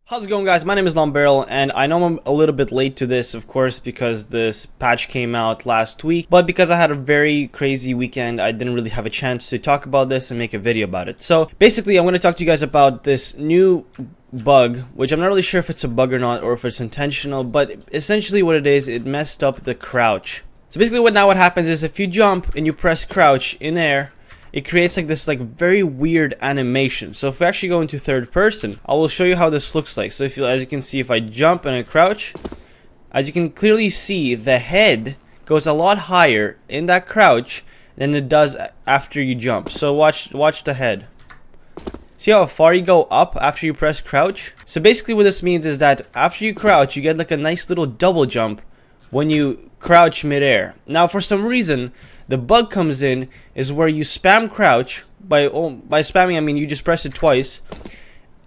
How's it going, guys? My name is LongBarrel, and I know I'm a little bit late to this, of course, because this patch came out last week, but because I had a very crazy weekend, I didn't really have a chance to talk about this and make a video about it. So basically, I'm going to talk to you guys about this new bug, which I'm not really sure if it's a bug or not, or if it's intentional, but essentially what it is, it messed up the crouch. So basically what happens is if you jump and you press crouch in air, it creates like this very weird animation. So if we actually go into third person, I will show you how this looks like. So as you can see, if I jump and I crouch, as you can clearly see, the head goes a lot higher in that crouch than it does after you jump. So watch the head. See how far you go up after you press crouch? So basically what this means is that after you crouch, you get like a nice little double jump when you crouch midair. Now for some reason, the bug comes in is where you spam crouch. By spamming I mean you just press it twice,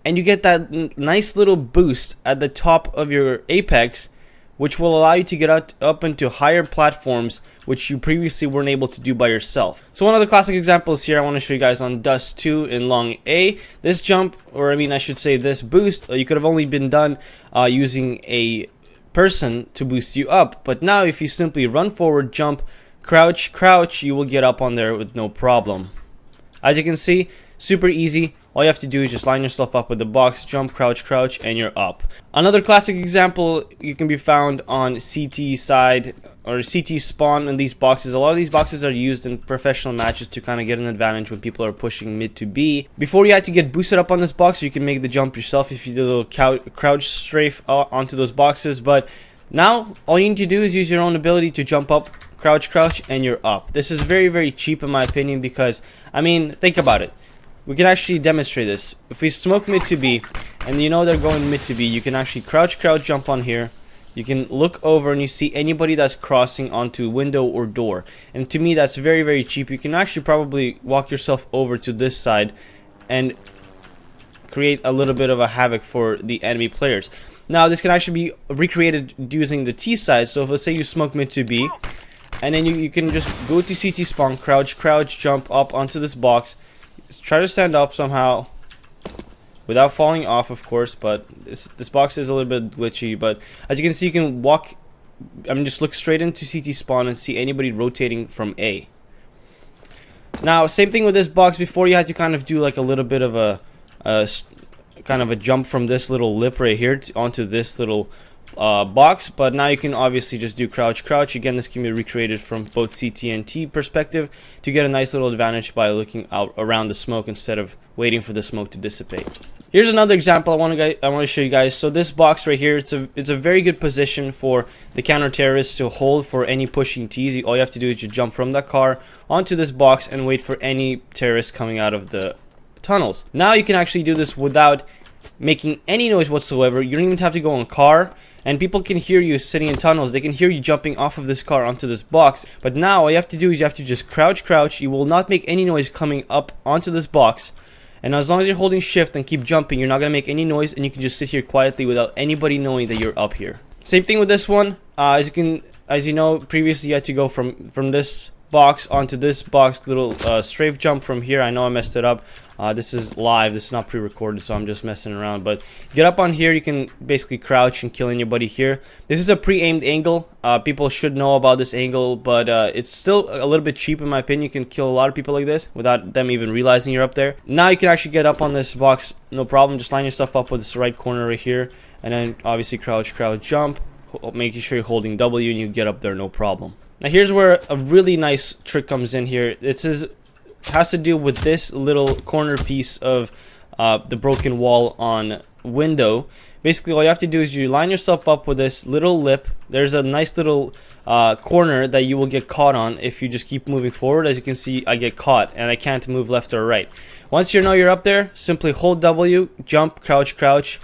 and you get that nice little boost at the top of your apex, which will allow you to get up into higher platforms, which you previously weren't able to do by yourself. So one of the classic examples here I want to show you guys on Dust 2 in Long A. This jump, or I mean I should say this boost, you could have only been done using a person to boost you up, but now if you simply run forward, jump, crouch, you will get up on there with no problem. As you can see, super easy. All you have to do is just line yourself up with the box, jump, crouch, and you're up. Another classic example you can be found on CT side or CT spawn in these boxes. A lot of these boxes are used in professional matches to kind of get an advantage when people are pushing mid to B. Before you had to get boosted up on this box, you can make the jump yourself if you do a little crouch strafe onto those boxes. But now all you need to do is use your own ability to jump up, crouch, and you're up. This is very cheap in my opinion, because I mean, think about it. We can actually demonstrate this. If we smoke mid to B, and you know they're going mid to B, you can actually crouch, jump on here. You can look over and you see anybody that's crossing onto window or door. And to me, that's very cheap. You can actually probably walk yourself over to this side and create a little bit of a havoc for the enemy players. Now, this can actually be recreated using the T side. So if let's say you smoke mid to B, and then you can just go to CT spawn, crouch, jump up onto this box. Try to stand up somehow without falling off, of course, but this box is a little bit glitchy. But as you can see, you can walk, just look straight into CT spawn and see anybody rotating from A. Now, same thing with this box. Before, you had to kind of do like a little bit of a jump from this little lip right here onto this little box, but now you can obviously just do crouch. Again, this can be recreated from both CT and T perspective to get a nice little advantage by looking out around the smoke instead of waiting for the smoke to dissipate. Here's another example I want to show you guys. So this box right here, it's a very good position for the counter terrorists to hold for any pushing T's. All you have to do is just jump from the car onto this box and wait for any terrorists coming out of the tunnels. Now you can actually do this without making any noise whatsoever. You don't even have to go on car. And people can hear you sitting in tunnels. They can hear you jumping off of this car onto this box. But now all you have to do is you have to just crouch. You will not make any noise coming up onto this box. And as long as you're holding shift and keep jumping, you're not going to make any noise. And you can just sit here quietly without anybody knowing that you're up here. Same thing with this one. As you know, previously you had to go from this box onto this box, little strafe jump from here. I know I messed it up. This is live, this is not pre-recorded, so I'm just messing around. But get up on here, you can basically crouch and kill anybody here. This is a pre-aimed angle. People should know about this angle, but it's still a little bit cheap in my opinion. You can kill a lot of people like this without them even realizing you're up there. Now you can actually get up on this box, no problem. Just line yourself up with this right corner right here, and then obviously crouch, jump, making sure you're holding W, and you get up there no problem. Now here's where a really nice trick comes in here. It has to do with this little corner piece of the broken wall on window. Basically all you have to do is you line yourself up with this little lip. There's a nice little corner that you will get caught on if you just keep moving forward. As you can see, I get caught and I can't move left or right. Once you know you're up there, simply hold W, jump, crouch,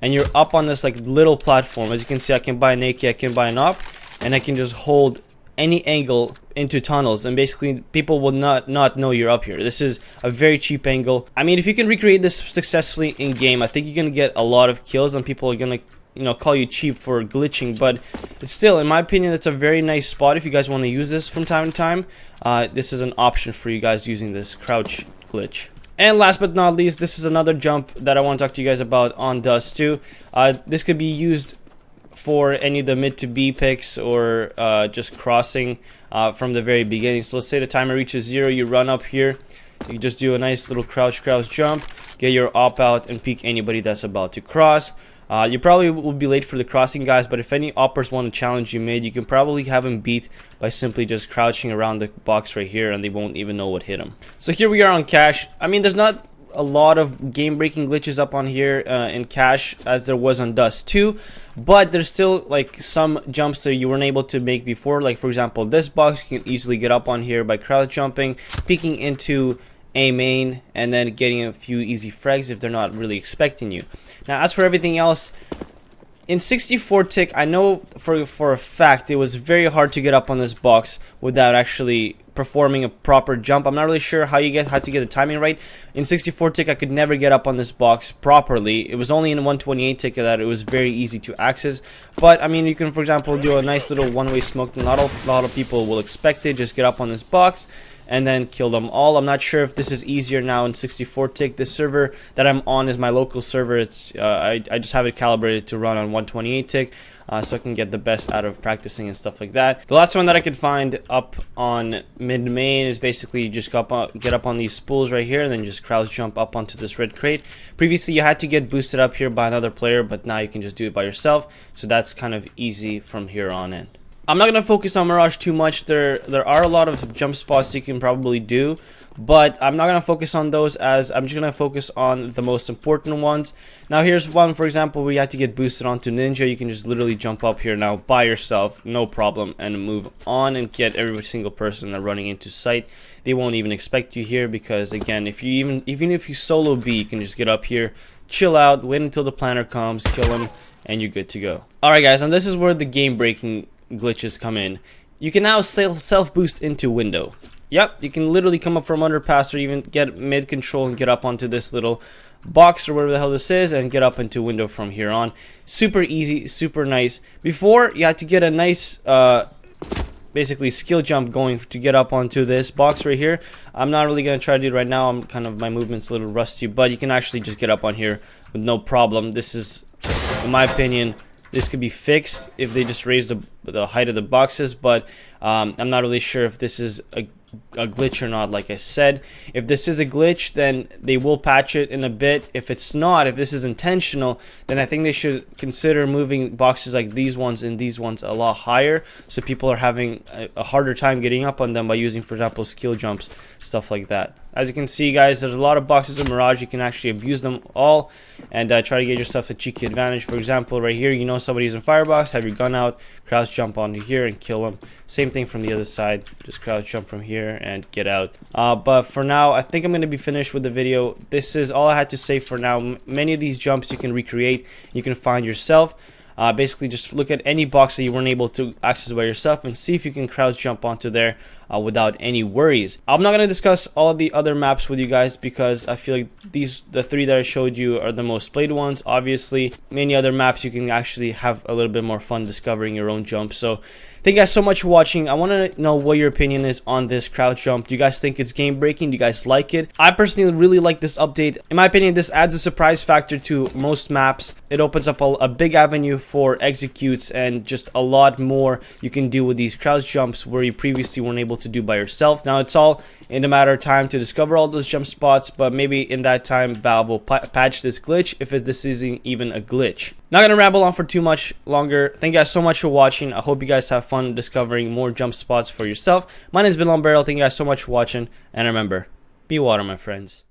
and you're up on this like little platform. As you can see, I can buy an AK, I can buy an op, and I can just hold any angle into tunnels, and basically people will not know you're up here. This is a very cheap angle. I mean, if you can recreate this successfully in game, I think you're gonna get a lot of kills, and people are gonna call you cheap for glitching. But it's still, in my opinion, it's a very nice spot if you guys want to use this from time to time. This is an option for you guys using this crouch glitch. And last but not least, this is another jump that I want to talk to you guys about on Dust 2. This could be used for any of the mid to B picks or just crossing from the very beginning. So let's say the timer reaches 0, you run up here, you just do a nice little crouch jump, get your op out and peek anybody that's about to cross. You probably will be late for the crossing, guys, but if any oppers want to challenge you mid, you can probably have them beat by simply just crouching around the box right here, and they won't even know what hit them. So here we are on Cash. I mean, there's not a lot of game-breaking glitches up on here in Cash as there was on Dust 2, but there's still like some jumps that you weren't able to make before. Like for example, this box you can easily get up on here by crouch jumping, peeking into a main, and then getting a few easy frags if they're not really expecting you. Now as for everything else, in 64 tick, I know for a fact it was very hard to get up on this box without actually performing a proper jump. I'm not really sure how to get the timing right. In 64 tick, I could never get up on this box properly. It was only in 128 tick that it was very easy to access. But I mean, you can, for example, do a nice little one-way smoke. Not a lot of people will expect it. Just get up on this box and then kill them all. I'm not sure if this is easier now in 64 tick. This server that I'm on is my local server. It's I just have it calibrated to run on 128 tick, so I can get the best out of practicing and stuff like that. The last one that I could find up on mid main is basically just get up on these spools right here and then just crouch jump up onto this red crate. Previously you had to get boosted up here by another player, but now you can just do it by yourself, so that's kind of easy from here on in. I'm not going to focus on Mirage too much. There are a lot of jump spots you can probably do, but I'm not going to focus on those, as I'm just going to focus on the most important ones. Now here's one, for example, where you have to get boosted onto Ninja. You can just literally jump up here now by yourself, no problem, and move on and get every single person that running into sight. They won't even expect you here because, again, if you even if you solo B, you can just get up here, chill out, wait until the planner comes, kill him, and you're good to go. Alright guys, and this is where the game breaking glitches come in. You can now self boost into window. Yep, you can literally come up from underpass or even get mid control and get up onto this little box or whatever the hell this is and get up into window from here on. Super easy, super nice. Before, you had to get a nice basically skill jump going to get up onto this box right here. I'm not really going to try to do it right now. My movement's a little rusty, but you can actually just get up on here with no problem. This is, in my opinion, this could be fixed if they just raise the height of the boxes, but I'm not really sure if this is a glitch or not. Like I said, if this is a glitch, then they will patch it in a bit. If it's not, if this is intentional, then I think they should consider moving boxes like these ones and these ones a lot higher, so people are having a harder time getting up on them by using, for example, skill jumps, stuff like that. As you can see, guys, there's a lot of boxes in Mirage. You can actually abuse them all and try to get yourself a cheeky advantage. For example, right here, you know somebody's in firebox, have your gun out, crouch jump onto here and kill them. Same thing from the other side, just crouch jump from here and get out. But for now, I think I'm going to be finished with the video. This is all I had to say for now. Many of these jumps you can recreate, you can find yourself. Basically, just look at any box that you weren't able to access by yourself and see if you can crouch jump onto there without any worries. I'm not going to discuss all of the other maps with you guys because I feel like the three that I showed you are the most played ones. Obviously, many other maps you can actually have a little bit more fun discovering your own jump. So thank you guys so much for watching. I want to know what your opinion is on this crouch jump. Do you guys think it's game breaking? Do you guys like it? I personally really like this update. In my opinion, this adds a surprise factor to most maps. It opens up a big avenue for executes and just a lot more you can do with these crouch jumps where you previously weren't able to do by yourself. Now it's all in a matter of time to discover all those jump spots, but maybe in that time Valve will patch this glitch if this isn't even a glitch. Not gonna ramble on for too much longer. Thank you guys so much for watching. I hope you guys have fun discovering more jump spots for yourself. My name has been LongBarrel. Thank you guys so much for watching, and remember, be water, my friends.